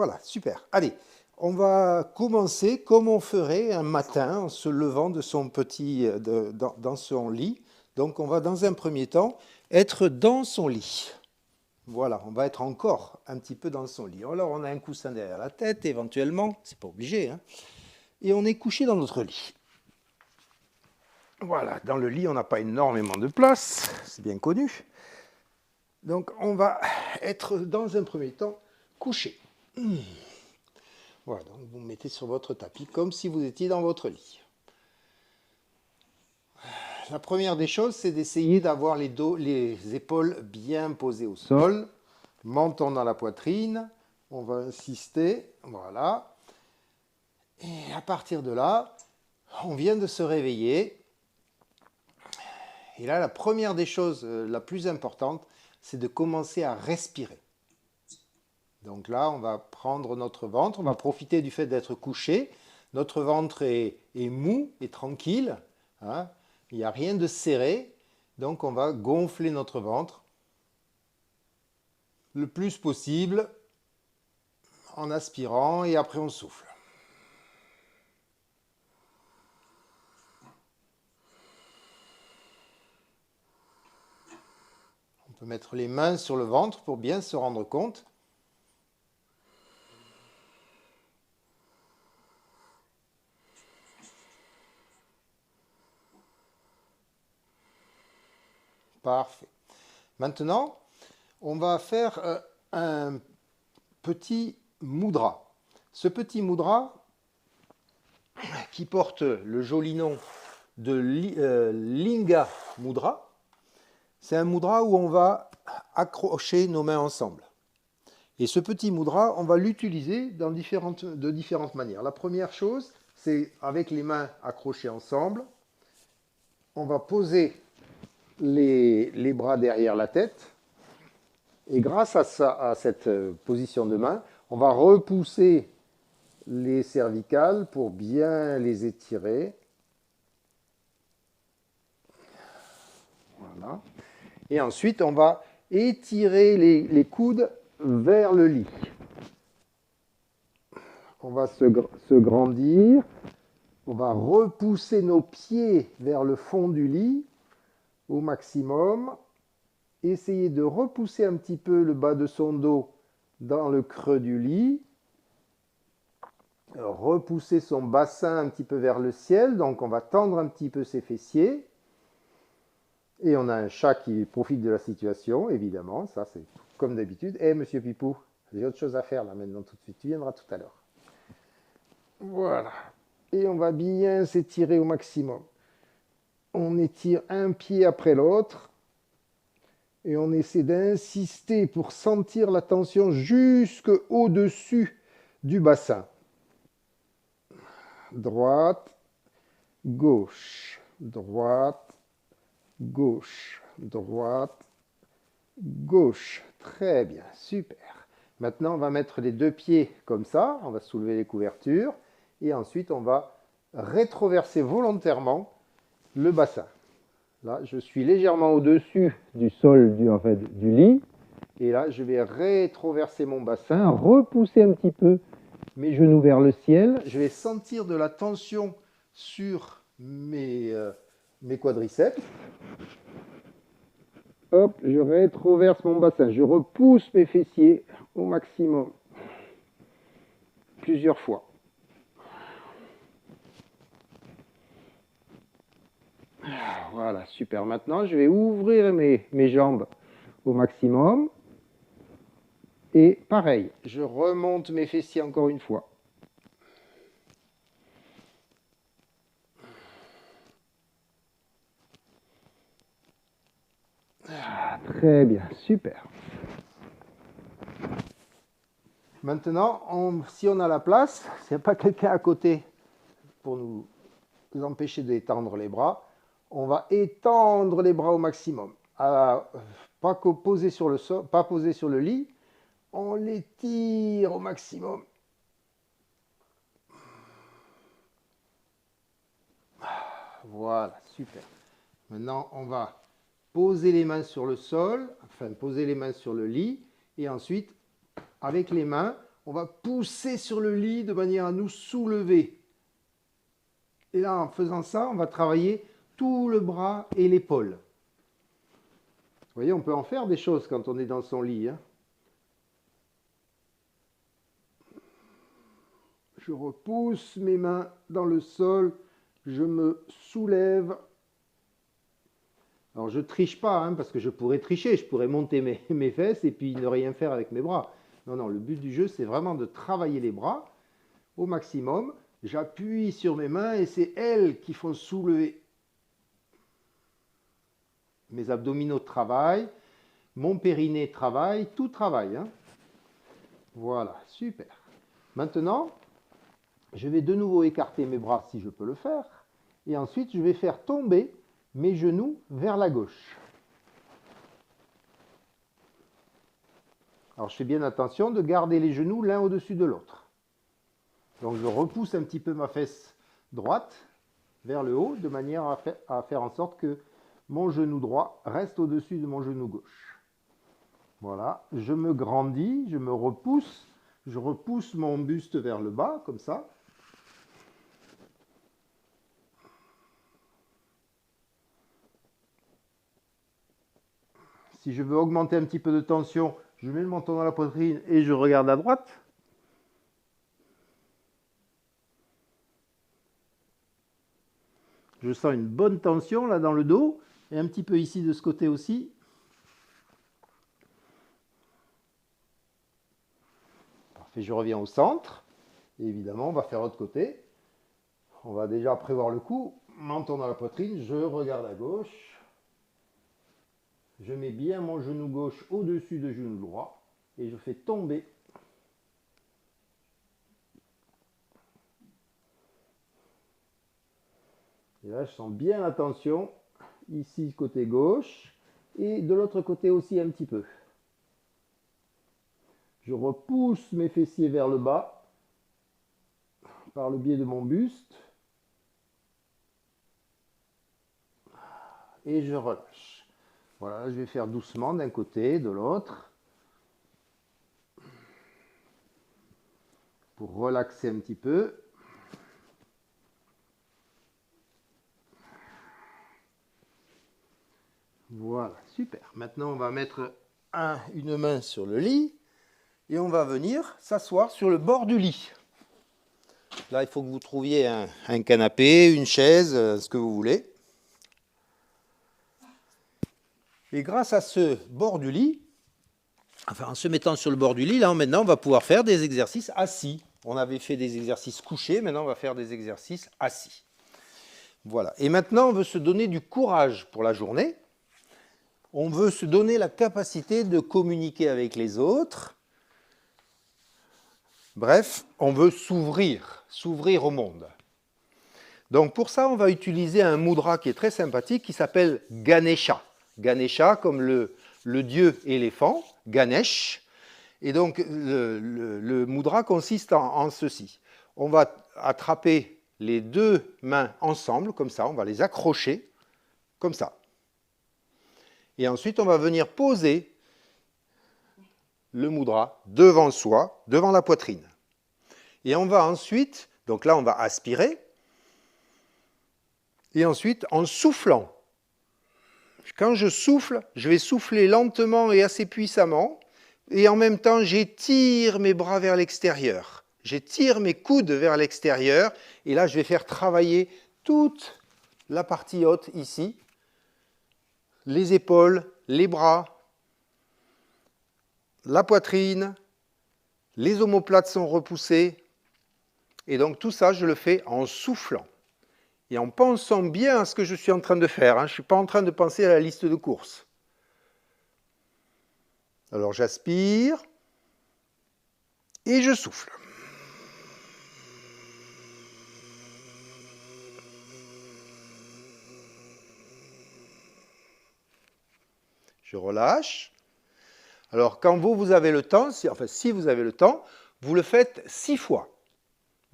Voilà, super. Allez, on va commencer comme on ferait un matin en se levant de son dans son lit. Donc, on va dans un premier temps être dans son lit. Voilà, on va être encore un petit peu dans son lit. Alors, on a un coussin derrière la tête, éventuellement, c'est pas obligé, hein. Et on est couché dans notre lit. Voilà, dans le lit, on n'a pas énormément de place, c'est bien connu. Donc, on va être dans un premier temps couché. Voilà, donc vous vous mettez sur votre tapis comme si vous étiez dans votre lit. La première des choses, c'est d'essayer d'avoir les épaules bien posées au sol, menton dans la poitrine. On va insister, voilà. Et à partir de là, on vient de se réveiller. Et là, la première des choses, la plus importante, c'est de commencer à respirer. Donc là, on va prendre notre ventre, on va profiter du fait d'être couché. Notre ventre est mou et tranquille, hein. Il n'y a rien de serré, donc on va gonfler notre ventre le plus possible en aspirant et après on souffle. On peut mettre les mains sur le ventre pour bien se rendre compte. Parfait. Maintenant, on va faire un petit mudra. Ce petit mudra, qui porte le joli nom de Linga Mudra, c'est un mudra où on va accrocher nos mains ensemble. Et ce petit mudra, on va l'utiliser de différentes manières. La première chose, c'est avec les mains accrochées ensemble, on va poser les bras derrière la tête. Et grâce à cette position de main, on va repousser les cervicales pour bien les étirer. Voilà. Et ensuite, on va étirer les coudes vers le lit. On va se grandir. On va repousser nos pieds vers le fond du lit au maximum. Essayer de repousser un petit peu le bas de son dos dans le creux du lit. Repousser son bassin un petit peu vers le ciel. Donc, on va tendre un petit peu ses fessiers. Et on a un chat qui profite de la situation, évidemment. Ça, c'est comme d'habitude. Eh, monsieur Pipou, j'ai autre chose à faire là maintenant tout de suite. Tu viendras tout à l'heure. Voilà. Et on va bien s'étirer au maximum. On étire un pied après l'autre. Et on essaie d'insister pour sentir la tension jusqu'au-dessus du bassin. Droite, gauche, droite, gauche, droite, gauche. Très bien, super. Maintenant, on va mettre les deux pieds comme ça. On va soulever les couvertures. Et ensuite, on va rétroverser volontairement le bassin. Là, je suis légèrement au-dessus du sol du lit. Et là, je vais rétroverser mon bassin, repousser un petit peu mes genoux vers le ciel. Je vais sentir de la tension sur mes quadriceps. Hop, je rétroverse mon bassin. Je repousse mes fessiers au maximum. Plusieurs fois. Voilà, super. Maintenant, je vais ouvrir mes jambes au maximum. Et pareil, je remonte mes fessiers encore une fois. Ah, très bien, super. Maintenant, si on a la place, s'il n'y a pas quelqu'un à côté pour nous empêcher d'étendre les bras, on va étendre les bras au maximum. Pas poser sur le sol, pas poser sur le lit, on les tire au maximum. Voilà, super. Maintenant, on va poser les mains sur le sol, enfin poser les mains sur le lit, et ensuite, avec les mains, on va pousser sur le lit de manière à nous soulever. Et là, en faisant ça, on va travailler tout le bras et l'épaule. Vous voyez, on peut en faire des choses quand on est dans son lit, hein. Je repousse mes mains dans le sol, je me soulève. Alors je ne triche pas, hein, parce que je pourrais tricher, je pourrais monter mes fesses et puis ne rien faire avec mes bras. Non, non, le but du jeu, c'est vraiment de travailler les bras au maximum. J'appuie sur mes mains et c'est elles qui font soulever. Mes abdominaux travaillent, mon périnée travaille, tout travaille, hein. Voilà, super. Maintenant, je vais de nouveau écarter mes bras si je peux le faire. Et ensuite, je vais faire tomber mes genoux vers la gauche. Alors, je fais bien attention de garder les genoux l'un au-dessus de l'autre. Donc, je repousse un petit peu ma fesse droite vers le haut, de manière à faire en sorte que mon genou droit reste au-dessus de mon genou gauche. Voilà, je me grandis, je me repousse, je repousse mon buste vers le bas, comme ça. Si je veux augmenter un petit peu de tension, je mets le menton dans la poitrine et je regarde à droite. Je sens une bonne tension là dans le dos et un petit peu ici de ce côté aussi. Parfait, je reviens au centre. Et évidemment, on va faire l'autre côté. On va déjà prévoir le coup. Menton dans la poitrine, je regarde à gauche. Je mets bien mon genou gauche au-dessus du genou droit et je fais tomber. Et là, je sens bien la tension, ici côté gauche, et de l'autre côté aussi un petit peu. Je repousse mes fessiers vers le bas, par le biais de mon buste, et je relâche. Voilà, je vais faire doucement d'un côté, de l'autre, pour relaxer un petit peu. Voilà, super. Maintenant, on va mettre une main sur le lit et on va venir s'asseoir sur le bord du lit. Là, il faut que vous trouviez un canapé, une chaise, ce que vous voulez. Et grâce à ce bord du lit, enfin en se mettant sur le bord du lit, là maintenant on va pouvoir faire des exercices assis. On avait fait des exercices couchés, maintenant on va faire des exercices assis. Voilà. Et maintenant on veut se donner du courage pour la journée. On veut se donner la capacité de communiquer avec les autres. Bref, on veut s'ouvrir au monde. Donc pour ça, on va utiliser un mudra qui est très sympathique qui s'appelle Ganesha. Ganesha comme le dieu éléphant, Ganesh. Et donc le mudra consiste en ceci. On va attraper les deux mains ensemble, comme ça, on va les accrocher, comme ça. Et ensuite, on va venir poser le mudra devant soi, devant la poitrine. Et on va ensuite, donc là on va aspirer, et ensuite en soufflant. Quand je souffle, je vais souffler lentement et assez puissamment, et en même temps j'étire mes bras vers l'extérieur. J'étire mes coudes vers l'extérieur, et là je vais faire travailler toute la partie haute ici, les épaules, les bras, la poitrine, les omoplates sont repoussés, et donc tout ça je le fais en soufflant. Et en pensant bien à ce que je suis en train de faire. Je ne suis pas en train de penser à la liste de courses. Alors j'aspire et je souffle. Je relâche. Alors quand vous avez le temps, si vous avez le temps, vous le faites 6 fois.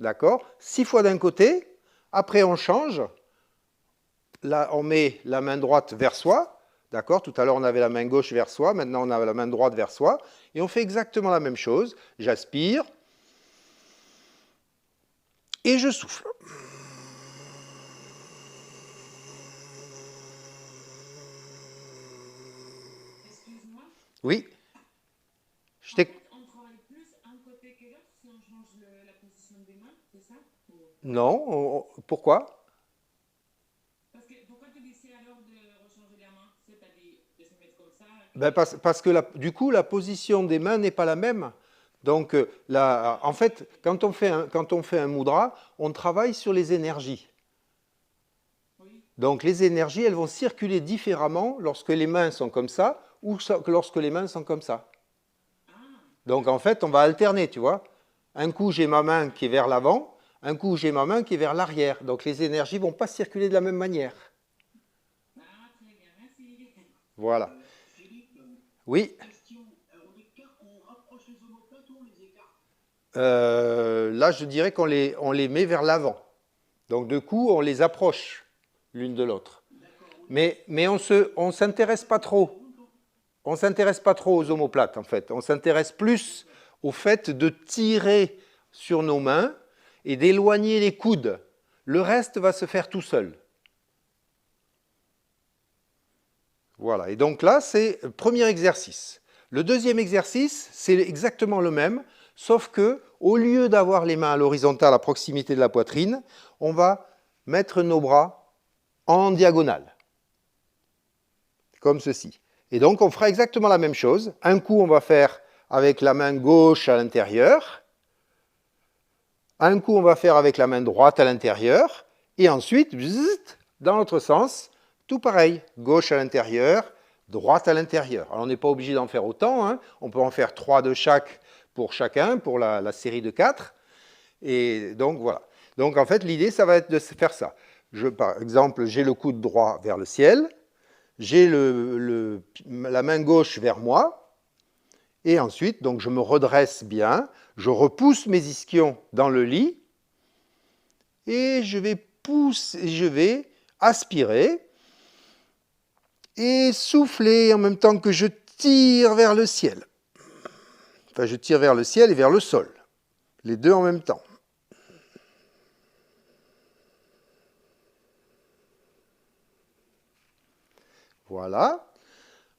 D'accord ? 6 fois d'un côté. Après, on change. Là, on met la main droite vers soi. D'accord ? Tout à l'heure, on avait la main gauche vers soi. Maintenant, on a la main droite vers soi. Et on fait exactement la même chose. J'aspire Et je souffle. Excuse-moi. Oui, je En t'ai... fait, on travaille plus un côté que l'autre si on change la position des mains, c'est ça? Non, pourquoi? Parce que pourquoi tu disais alors de rechanger la main? C'est-à-dire de se mettre comme ça Ben parce que du coup, la position des mains n'est pas la même. Donc, en fait, quand on fait un mudra, on travaille sur les énergies. Oui. Donc, les énergies, elles vont circuler différemment lorsque les mains sont comme ça ou lorsque les mains sont comme ça. Ah, Donc, en fait, on va alterner, tu vois. Un coup, j'ai ma main qui est vers l'avant, un coup, j'ai ma main qui est vers l'arrière. Donc, les énergies ne vont pas circuler de la même manière. ah, très bien, merci. Voilà. Philippe, Oui. question, on rapproche les omoplates ou on les écarte? Là, je dirais on les met vers l'avant. Donc, de coup, on les approche l'une de l'autre. Mais on s'intéresse pas trop. On s'intéresse pas trop aux omoplates, en fait. On s'intéresse plus au fait de tirer sur nos mains et d'éloigner les coudes. Le reste va se faire tout seul. Voilà. Et donc là, c'est le premier exercice. Le deuxième exercice, c'est exactement le même, sauf que au lieu d'avoir les mains à l'horizontale à proximité de la poitrine, on va mettre nos bras en diagonale, comme ceci. Et donc, on fera exactement la même chose. Un coup, on va faire avec la main gauche à l'intérieur. Un coup, on va faire avec la main droite à l'intérieur. Et ensuite, dans l'autre sens, tout pareil. Gauche à l'intérieur, droite à l'intérieur. Alors, on n'est pas obligé d'en faire autant, hein. On peut en faire 3 de chaque pour chacun, pour la série de 4. Et donc, voilà. Donc, en fait, l'idée, ça va être de faire ça. Par exemple, j'ai le coude droit vers le ciel. J'ai la main gauche vers moi. Et ensuite, donc, je me redresse bien. Je repousse mes ischions dans le lit. Et je vais aspirer et souffler en même temps que je tire vers le ciel. Enfin, je tire vers le ciel et vers le sol. Les deux en même temps. Voilà.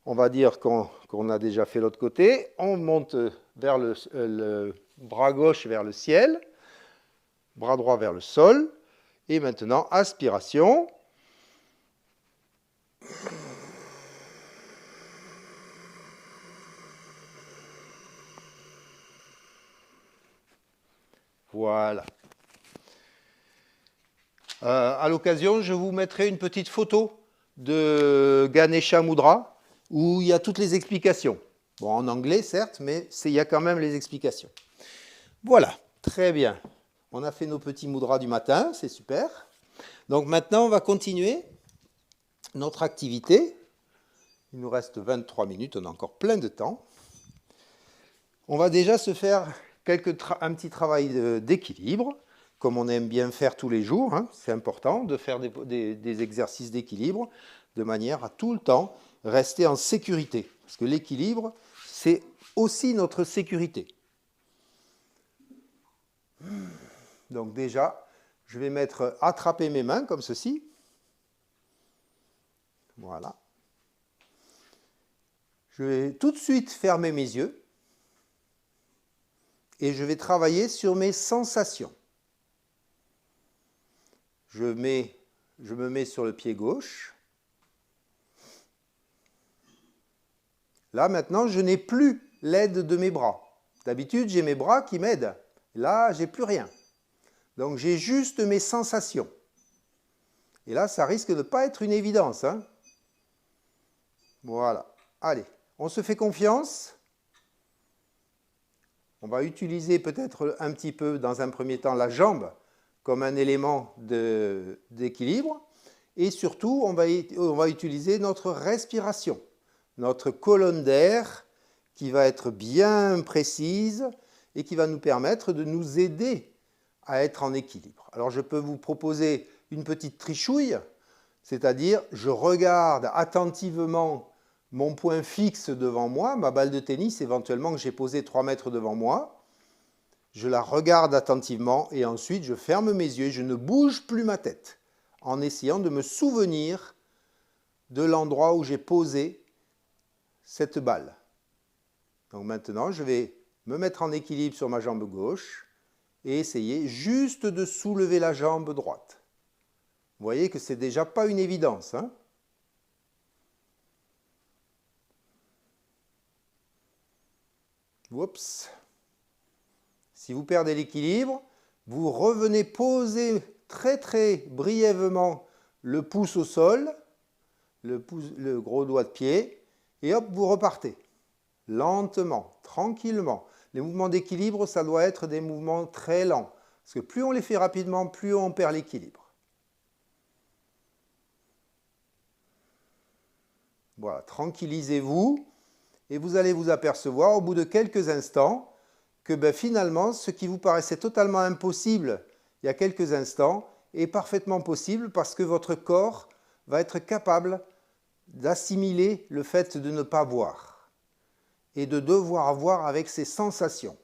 On va dire qu'on a déjà fait l'autre côté. On monte vers le bras gauche vers le ciel, bras droit vers le sol. Et maintenant, aspiration. Voilà. À l'occasion, je vous mettrai une petite photo de Ganesha Mudra où il y a toutes les explications. Bon, en anglais, certes, mais il y a quand même les explications. Voilà, très bien. On a fait nos petits mudras du matin, c'est super. Donc maintenant, on va continuer notre activité. Il nous reste 23 minutes, on a encore plein de temps. On va déjà se faire un petit travail d'équilibre, comme on aime bien faire tous les jours. Hein. C'est important de faire des exercices d'équilibre de manière à tout le temps rester en sécurité. Parce que l'équilibre, c'est aussi notre sécurité. Donc déjà, je vais attraper mes mains comme ceci. Voilà. Je vais tout de suite fermer mes yeux et je vais travailler sur mes sensations. Je me mets sur le pied gauche. Là, maintenant, je n'ai plus l'aide de mes bras. D'habitude, j'ai mes bras qui m'aident. Là, j'ai plus rien. Donc, j'ai juste mes sensations. Et là, ça risque de ne pas être une évidence. Hein. Voilà. Allez, on se fait confiance. On va utiliser peut-être un petit peu, dans un premier temps, la jambe comme un élément d'équilibre. Et surtout, on va utiliser notre respiration, notre colonne d'air qui va être bien précise et qui va nous permettre de nous aider à être en équilibre. Alors, je peux vous proposer une petite trichouille, c'est-à-dire je regarde attentivement mon point fixe devant moi, ma balle de tennis éventuellement que j'ai posée 3 mètres devant moi. je la regarde attentivement et ensuite je ferme mes yeux et je ne bouge plus ma tête en essayant de me souvenir de l'endroit où j'ai posé cette balle. Donc maintenant, je vais me mettre en équilibre sur ma jambe gauche et essayer juste de soulever la jambe droite. Vous voyez que c'est déjà pas une évidence, hein? Oups. Si vous perdez l'équilibre, vous revenez poser très brièvement le pouce au sol, le gros doigt de pied, et hop, vous repartez. Lentement, tranquillement. Les mouvements d'équilibre, ça doit être des mouvements très lents. Parce que plus on les fait rapidement, plus on perd l'équilibre. Voilà, tranquillisez-vous et vous allez vous apercevoir au bout de quelques instants que finalement, ce qui vous paraissait totalement impossible il y a quelques instants est parfaitement possible parce que votre corps va être capable d'assimiler le fait de ne pas voir et de devoir voir avec ses sensations.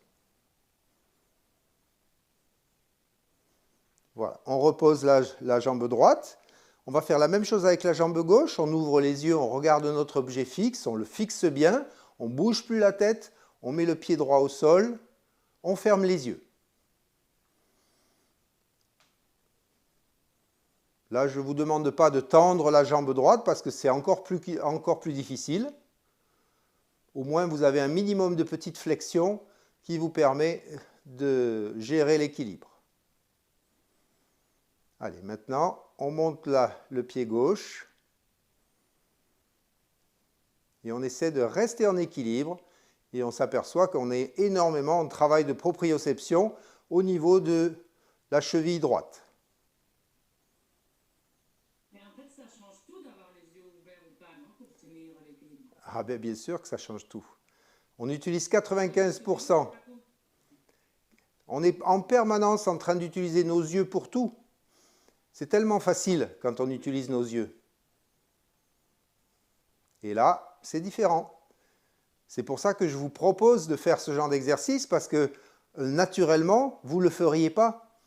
Voilà, on repose la jambe droite. On va faire la même chose avec la jambe gauche. On ouvre les yeux, on regarde notre objet fixe, on le fixe bien, on ne bouge plus la tête, on met le pied droit au sol, on ferme les yeux. Là, je ne vous demande pas de tendre la jambe droite parce que c'est encore plus difficile. Au moins, vous avez un minimum de petites flexions qui vous permet de gérer l'équilibre. Allez, maintenant, on monte le pied gauche et on essaie de rester en équilibre et on s'aperçoit qu'on est énormément en travail de proprioception au niveau de la cheville droite. Mais en fait, ça change tout d'avoir les yeux ouverts ou pas, non, pour tenir l'équilibre. Ah ben bien sûr que ça change tout. On utilise 95%. On est en permanence en train d'utiliser nos yeux pour tout. C'est tellement facile quand on utilise nos yeux. Et là, c'est différent. C'est pour ça que je vous propose de faire ce genre d'exercice parce que naturellement, vous ne le feriez pas.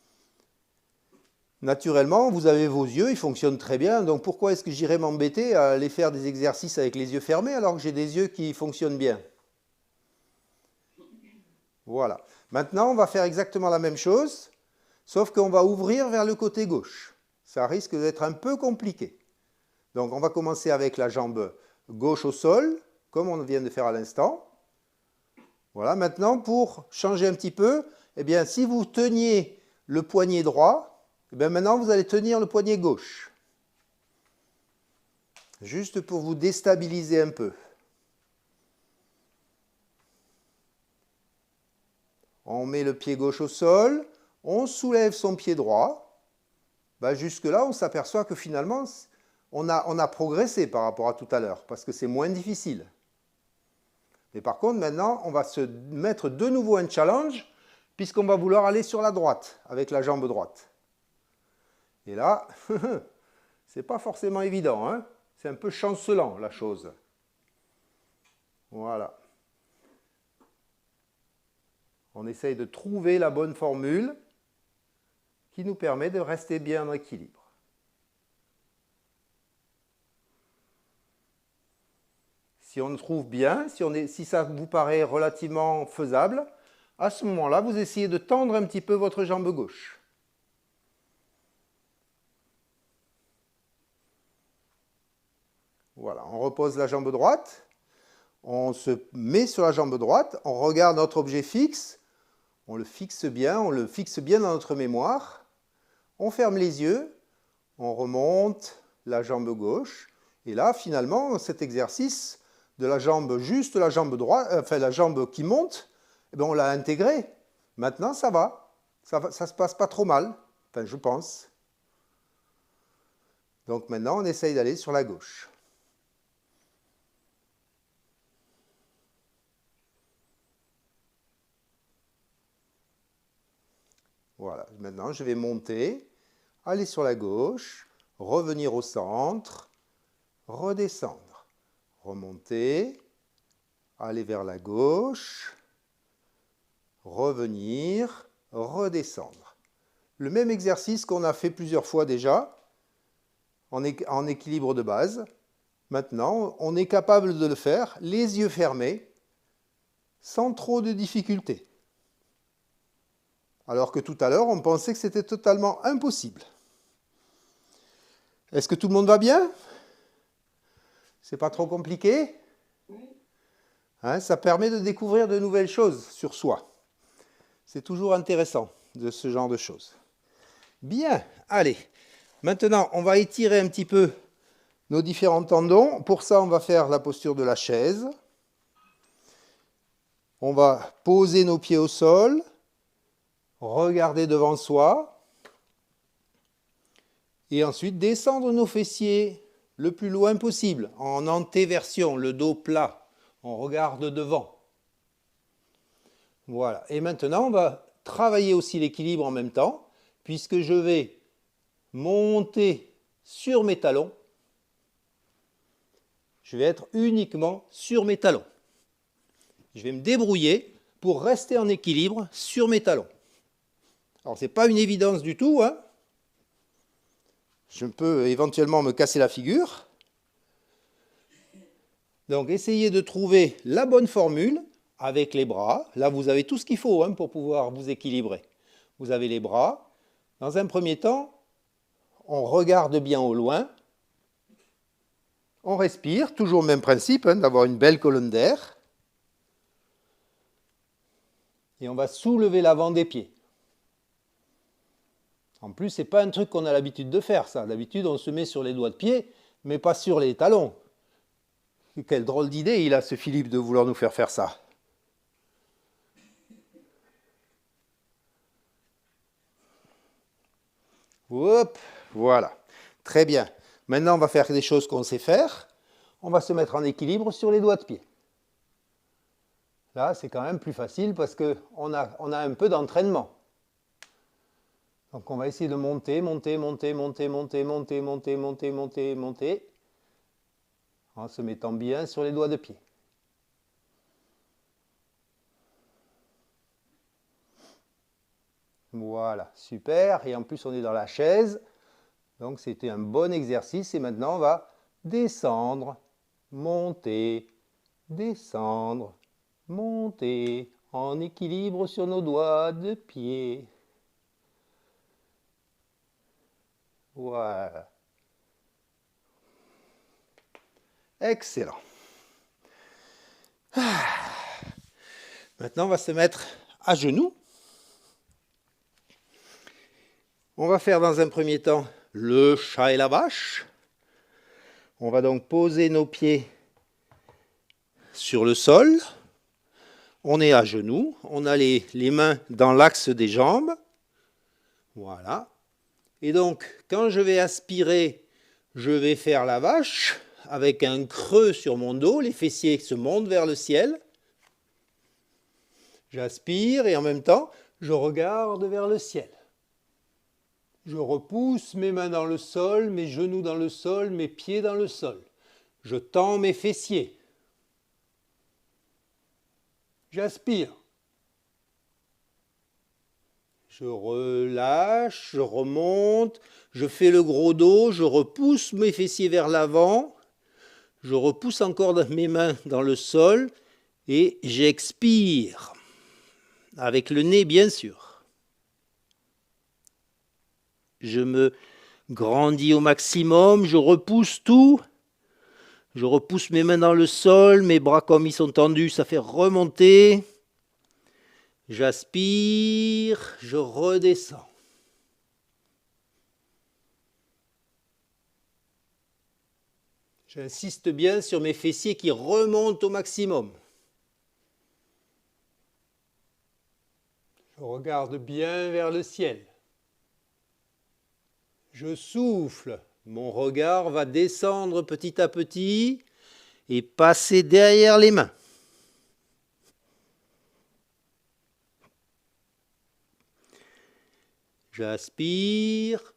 Naturellement, vous avez vos yeux, ils fonctionnent très bien. Donc pourquoi est-ce que j'irais m'embêter à aller faire des exercices avec les yeux fermés alors que j'ai des yeux qui fonctionnent bien? Voilà. Maintenant, on va faire exactement la même chose, sauf qu'on va ouvrir vers le côté gauche. Ça risque d'être un peu compliqué. Donc on va commencer avec la jambe gauche au sol, comme on vient de faire à l'instant. Voilà, maintenant pour changer un petit peu, eh bien si vous teniez le poignet droit, eh bien maintenant vous allez tenir le poignet gauche. Juste pour vous déstabiliser un peu. On met le pied gauche au sol, on soulève son pied droit. Jusque-là, on s'aperçoit que finalement, on a progressé par rapport à tout à l'heure, parce que c'est moins difficile. Mais par contre, maintenant, on va se mettre de nouveau un challenge, puisqu'on va vouloir aller sur la droite, avec la jambe droite. Et là, c'est pas forcément évident, hein? C'est un peu chancelant, la chose. Voilà. On essaye de trouver la bonne formule qui nous permet de rester bien en équilibre. Si on trouve bien, si ça vous paraît relativement faisable, à ce moment-là, vous essayez de tendre un petit peu votre jambe gauche. Voilà, on repose la jambe droite, on se met sur la jambe droite, on regarde notre objet fixe, on le fixe bien dans notre mémoire, on ferme les yeux, on remonte la jambe gauche, et là, finalement, cet exercice de la jambe, juste la jambe droite, enfin la jambe qui monte, eh bien, on l'a intégré. Maintenant, ça va. Ça se passe pas trop mal, enfin, je pense. Donc maintenant, on essaye d'aller sur la gauche. Voilà, maintenant je vais monter, aller sur la gauche, revenir au centre, redescendre, remonter, aller vers la gauche, revenir, redescendre. Le même exercice qu'on a fait plusieurs fois déjà, en équilibre de base. Maintenant, on est capable de le faire, les yeux fermés, sans trop de difficultés. Alors que tout à l'heure, on pensait que c'était totalement impossible. Est-ce que tout le monde va bien? C'est pas trop compliqué? Hein, ça permet de découvrir de nouvelles choses sur soi. C'est toujours intéressant de ce genre de choses. Bien, allez. Maintenant, on va étirer un petit peu nos différents tendons. Pour ça, on va faire la posture de la chaise. On va poser nos pieds au sol, regarder devant soi, et ensuite descendre nos fessiers le plus loin possible, en antéversion, le dos plat. On regarde devant. Voilà. Et maintenant, on va travailler aussi l'équilibre en même temps, puisque je vais monter sur mes talons. Je vais être uniquement sur mes talons. Je vais me débrouiller pour rester en équilibre sur mes talons. Alors, ce n'est pas une évidence du tout, hein. Je peux éventuellement me casser la figure. Donc, essayez de trouver la bonne formule avec les bras. Là, vous avez tout ce qu'il faut hein, pour pouvoir vous équilibrer. Vous avez les bras. Dans un premier temps, on regarde bien au loin. On respire, toujours le même principe, hein, d'avoir une belle colonne d'air. Et on va soulever l'avant des pieds. En plus, ce n'est pas un truc qu'on a l'habitude de faire, ça. D'habitude, on se met sur les doigts de pied, mais pas sur les talons. Quelle drôle d'idée il a, ce Philippe, de vouloir nous faire faire ça. Hop, voilà. Très bien. Maintenant, on va faire des choses qu'on sait faire. On va se mettre en équilibre sur les doigts de pied. Là, c'est quand même plus facile parce qu'on a un peu d'entraînement. Donc, on va essayer de monter, monter, monter, monter, monter, monter, monter, monter, monter, monter, en se mettant bien sur les doigts de pied. Voilà, super. Et en plus, on est dans la chaise. Donc, c'était un bon exercice. Et maintenant, on va descendre, monter, descendre, monter, en équilibre sur nos doigts de pied. Voilà. Excellent. Maintenant, on va se mettre à genoux. On va faire dans un premier temps le chat et la vache. On va donc poser nos pieds sur le sol. On est à genoux. On a les mains dans l'axe des jambes. Voilà. Et donc, quand je vais aspirer, je vais faire la vache avec un creux sur mon dos. Les fessiers se montent vers le ciel. J'aspire et en même temps, je regarde vers le ciel. Je repousse mes mains dans le sol, mes genoux dans le sol, mes pieds dans le sol. Je tends mes fessiers. J'aspire. Je relâche, je remonte, je fais le gros dos, je repousse mes fessiers vers l'avant, je repousse encore mes mains dans le sol et j'expire. Avec le nez, bien sûr. Je me grandis au maximum, je repousse tout. Je repousse mes mains dans le sol, mes bras comme ils sont tendus, ça fait remonter. J'aspire, je redescends. J'insiste bien sur mes fessiers qui remontent au maximum. Je regarde bien vers le ciel. Je souffle. Mon regard va descendre petit à petit et passer derrière les mains. J'aspire.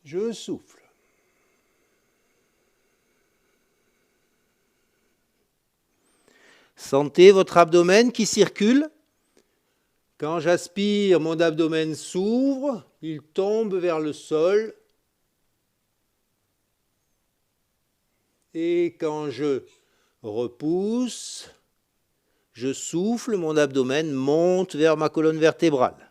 Je souffle. Sentez votre abdomen qui circule. Quand j'aspire, mon abdomen s'ouvre, il tombe vers le sol. Et quand je repousse, je souffle, mon abdomen monte vers ma colonne vertébrale.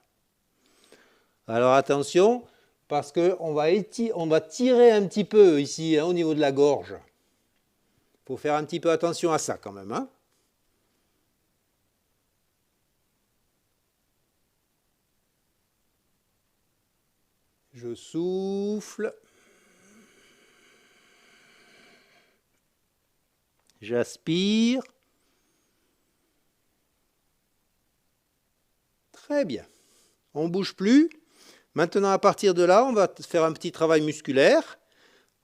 Alors attention, parce qu'on va tirer un petit peu ici, au niveau de la gorge. Il faut faire un petit peu attention à ça quand même, hein. Je souffle. J'aspire. Très bien. On ne bouge plus. Maintenant, à partir de là, on va faire un petit travail musculaire.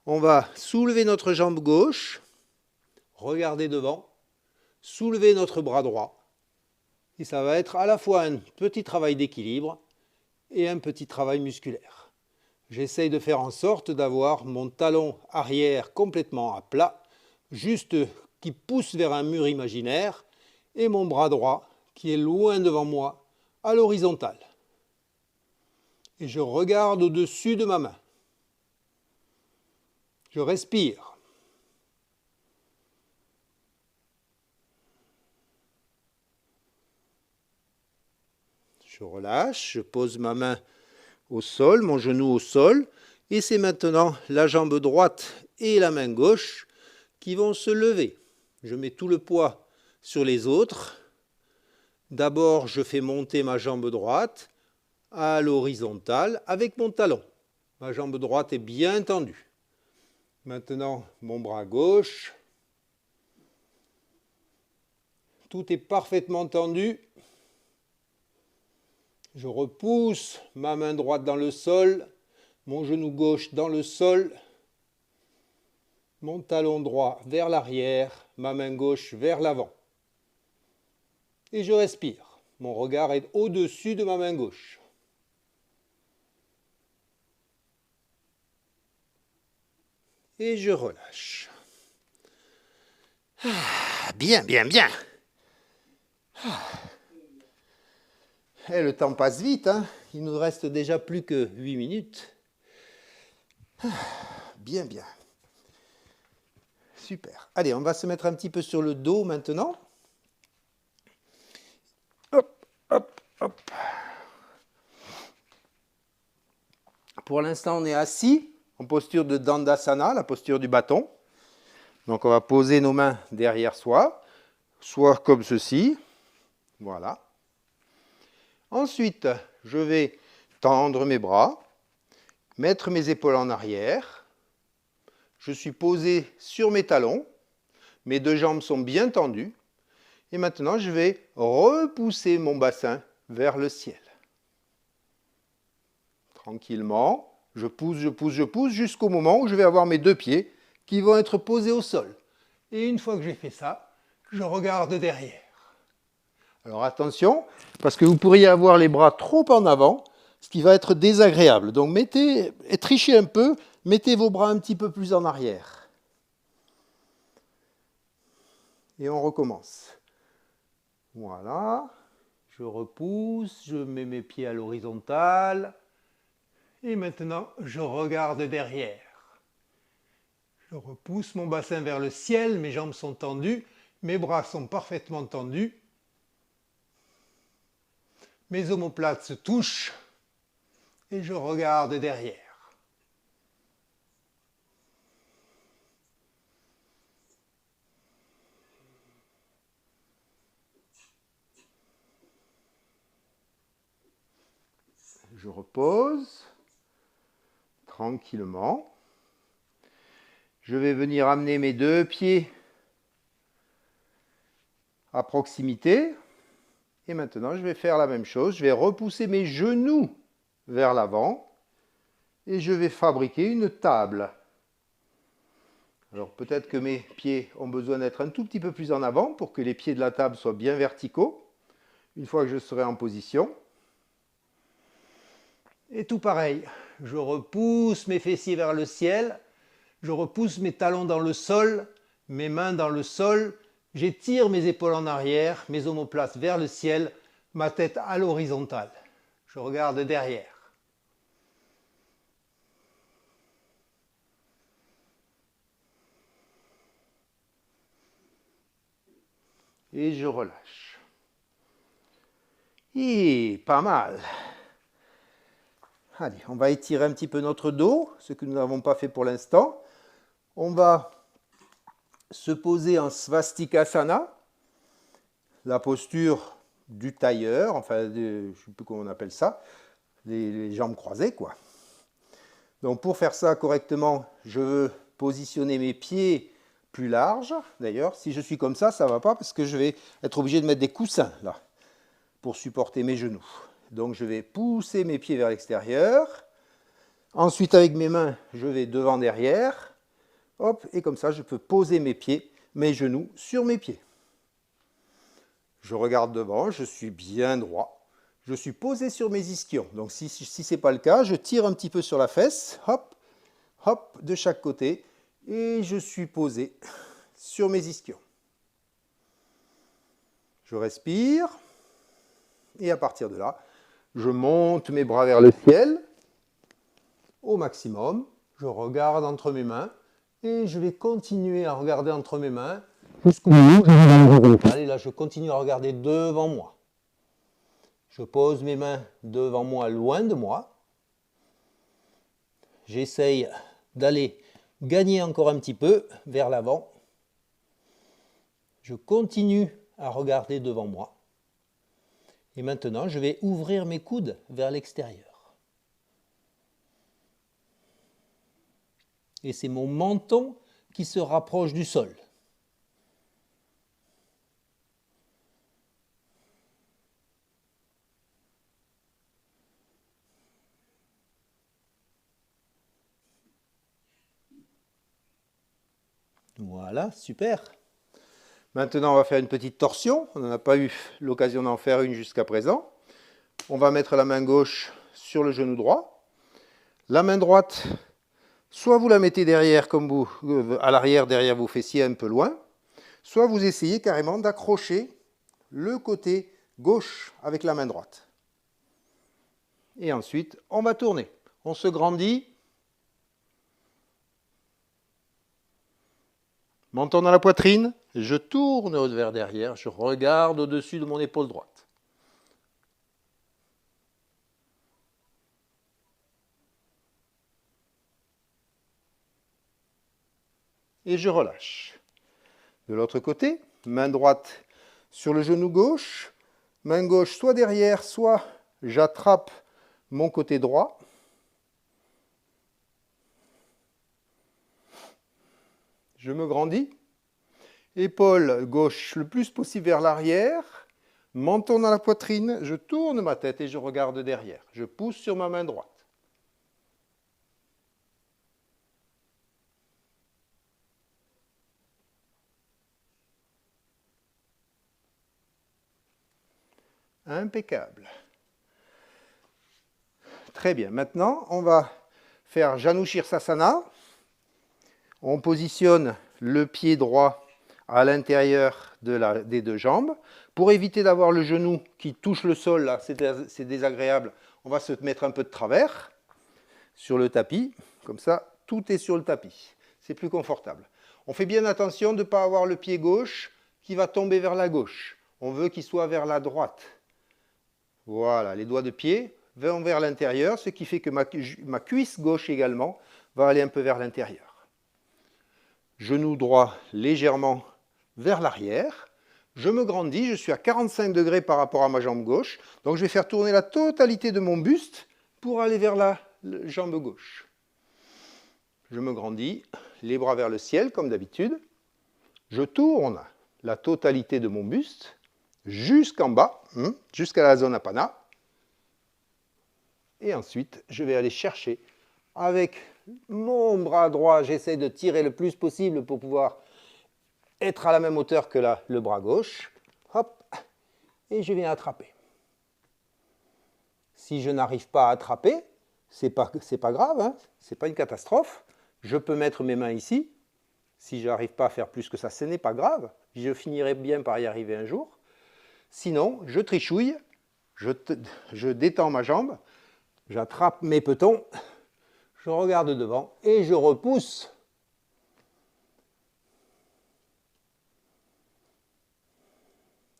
On va soulever notre jambe gauche, regarder devant, soulever notre bras droit. Et ça va être à la fois un petit travail d'équilibre et un petit travail musculaire. J'essaye de faire en sorte d'avoir mon talon arrière complètement à plat, juste qui pousse vers un mur imaginaire, et mon bras droit qui est loin devant moi, à l'horizontale. Et je regarde au-dessus de ma main. Je respire. Je relâche, je pose ma main au sol, mon genou au sol, et c'est maintenant la jambe droite et la main gauche qui vont se lever. Je mets tout le poids sur les autres. D'abord, je fais monter ma jambe droite à l'horizontale avec mon talon. Ma jambe droite est bien tendue. Maintenant, mon bras gauche. Tout est parfaitement tendu. Je repousse ma main droite dans le sol, mon genou gauche dans le sol, mon talon droit vers l'arrière, ma main gauche vers l'avant. Et je respire. Mon regard est au-dessus de ma main gauche. Et je relâche. Bien, bien, bien. Et le temps passe vite, hein. Il nous reste déjà plus que 8 minutes. Bien, bien. Super. Allez, on va se mettre un petit peu sur le dos maintenant. Hop, hop, hop. Pour l'instant, on est assis en posture de Dandasana, la posture du bâton. Donc, on va poser nos mains derrière soi, soit comme ceci. Voilà. Ensuite, je vais tendre mes bras, mettre mes épaules en arrière. Je suis posé sur mes talons. Mes deux jambes sont bien tendues. Et maintenant, je vais repousser mon bassin vers le ciel. Tranquillement, je pousse, je pousse, je pousse jusqu'au moment où je vais avoir mes deux pieds qui vont être posés au sol. Et une fois que j'ai fait ça, je regarde derrière. Alors attention, parce que vous pourriez avoir les bras trop en avant, ce qui va être désagréable. Donc trichez un peu, mettez vos bras un petit peu plus en arrière. Et on recommence. Voilà, je repousse, je mets mes pieds à l'horizontale. Et maintenant, je regarde derrière. Je repousse mon bassin vers le ciel, mes jambes sont tendues, mes bras sont parfaitement tendus. Mes omoplates se touchent et je regarde derrière. Je repose tranquillement. Je vais venir amener mes deux pieds à proximité. Et maintenant, je vais faire la même chose. Je vais repousser mes genoux vers l'avant et je vais fabriquer une table. Alors peut-être que mes pieds ont besoin d'être un tout petit peu plus en avant pour que les pieds de la table soient bien verticaux une fois que je serai en position. Et tout pareil, je repousse mes fessiers vers le ciel, je repousse mes talons dans le sol, mes mains dans le sol, j'étire mes épaules en arrière, mes omoplates vers le ciel, ma tête à l'horizontale. Je regarde derrière. Et je relâche. Et pas mal. Allez, on va étirer un petit peu notre dos, ce que nous n'avons pas fait pour l'instant. On va se poser en Svastikasana, la posture du tailleur, enfin, je ne sais plus comment on appelle ça, les jambes croisées, quoi. Donc pour faire ça correctement, je veux positionner mes pieds plus larges. D'ailleurs, si je suis comme ça ne va pas parce que je vais être obligé de mettre des coussins là pour supporter mes genoux. Donc je vais pousser mes pieds vers l'extérieur. Ensuite, avec mes mains, je vais devant, derrière. Hop, et comme ça, je peux poser mes pieds, mes genoux sur mes pieds. Je regarde devant, je suis bien droit. Je suis posé sur mes ischions. Donc si ce n'est pas le cas, je tire un petit peu sur la fesse. Hop, hop, de chaque côté. Et je suis posé sur mes ischions. Je respire. Et à partir de là, je monte mes bras vers le ciel au maximum. Je regarde entre mes mains et je vais continuer à regarder entre mes mains jusqu'au bout. Allez, là, je continue à regarder devant moi. Je pose mes mains devant moi, loin de moi. J'essaye d'aller gagner encore un petit peu vers l'avant. Je continue à regarder devant moi. Et maintenant, je vais ouvrir mes coudes vers l'extérieur. Et c'est mon menton qui se rapproche du sol. Voilà, super. Maintenant, on va faire une petite torsion. On n'a pas eu l'occasion d'en faire une jusqu'à présent. On va mettre la main gauche sur le genou droit. La main droite, soit vous la mettez derrière, comme vous, à l'arrière, derrière vos fessiers, un peu loin, soit vous essayez carrément d'accrocher le côté gauche avec la main droite. Et ensuite, on va tourner. On se grandit. Menton dans la poitrine, je tourne vers derrière, je regarde au-dessus de mon épaule droite. Et je relâche. De l'autre côté, main droite sur le genou gauche, main gauche soit derrière, soit j'attrape mon côté droit. Je me grandis. Épaule gauche le plus possible vers l'arrière. Menton dans la poitrine. Je tourne ma tête et je regarde derrière. Je pousse sur ma main droite. Impeccable. Très bien. Maintenant, on va faire Janushirasana. On positionne le pied droit à l'intérieur des deux jambes. Pour éviter d'avoir le genou qui touche le sol, là, c'est désagréable, on va se mettre un peu de travers sur le tapis. Comme ça, tout est sur le tapis. C'est plus confortable. On fait bien attention de ne pas avoir le pied gauche qui va tomber vers la gauche. On veut qu'il soit vers la droite. Voilà, les doigts de pied vont vers l'intérieur, ce qui fait que ma cuisse gauche également va aller un peu vers l'intérieur. Genou droit légèrement vers l'arrière. Je me grandis, je suis à 45 degrés par rapport à ma jambe gauche. Donc je vais faire tourner la totalité de mon buste pour aller vers la jambe gauche. Je me grandis, les bras vers le ciel comme d'habitude. Je tourne la totalité de mon buste jusqu'en bas, jusqu'à la zone apana. Et ensuite, je vais aller chercher avec mon bras droit, j'essaie de tirer le plus possible pour pouvoir être à la même hauteur que le bras gauche. Hop, et je viens attraper. Si je n'arrive pas à attraper, c'est pas grave, hein, c'est pas une catastrophe. Je peux mettre mes mains ici. Si je n'arrive pas à faire plus que ça, ce n'est pas grave. je finirai bien par y arriver un jour. Sinon, je trichouille, je détends ma jambe, j'attrape mes petons, je regarde devant et je repousse.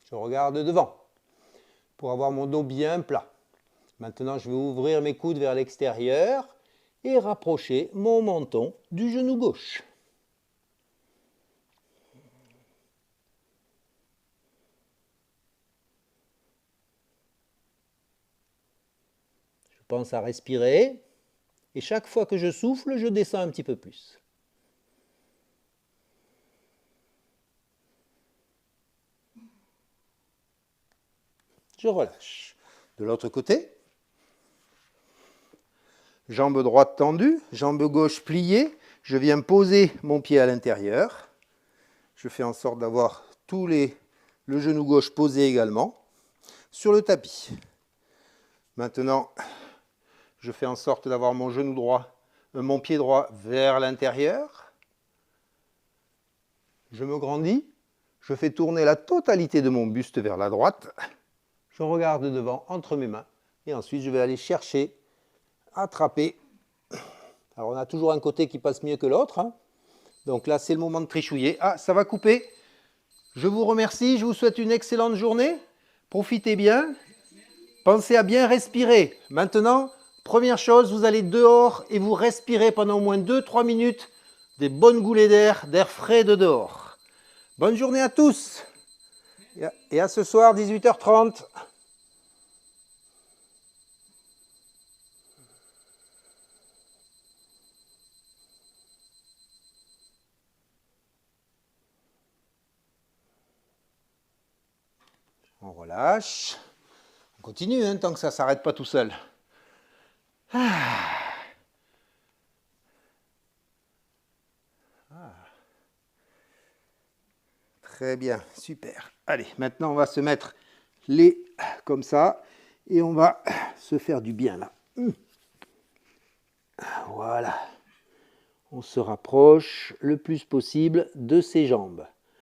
Je regarde devant pour avoir mon dos bien plat. Maintenant, je vais ouvrir mes coudes vers l'extérieur et rapprocher mon menton du genou gauche. Je pense à respirer et chaque fois que je souffle, je descends un petit peu plus. Je relâche. De l'autre côté, jambe droite tendue, jambe gauche pliée. Je viens poser mon pied à l'intérieur. Je fais en sorte d'avoir le genou gauche posé également sur le tapis. Maintenant, je fais en sorte d'avoir mon genou droit, mon pied droit vers l'intérieur. Je me grandis. Je fais tourner la totalité de mon buste vers la droite. Je regarde devant entre mes mains et ensuite je vais aller chercher, attraper. Alors on a toujours un côté qui passe mieux que l'autre. Hein. Donc là c'est le moment de trichouiller. Ah, ça va couper. Je vous remercie, je vous souhaite une excellente journée. Profitez bien. Pensez à bien respirer. Maintenant, première chose, vous allez dehors et vous respirez pendant au moins 2-3 minutes des bonnes goulées d'air frais de dehors. Bonne journée à tous. Et à ce soir, 18h30. On relâche. On continue hein, tant que ça ne s'arrête pas tout seul. Très bien, super. Allez, maintenant on va se mettre comme ça et on va se faire du bien là. Voilà. On se rapproche le plus possible de ses jambes.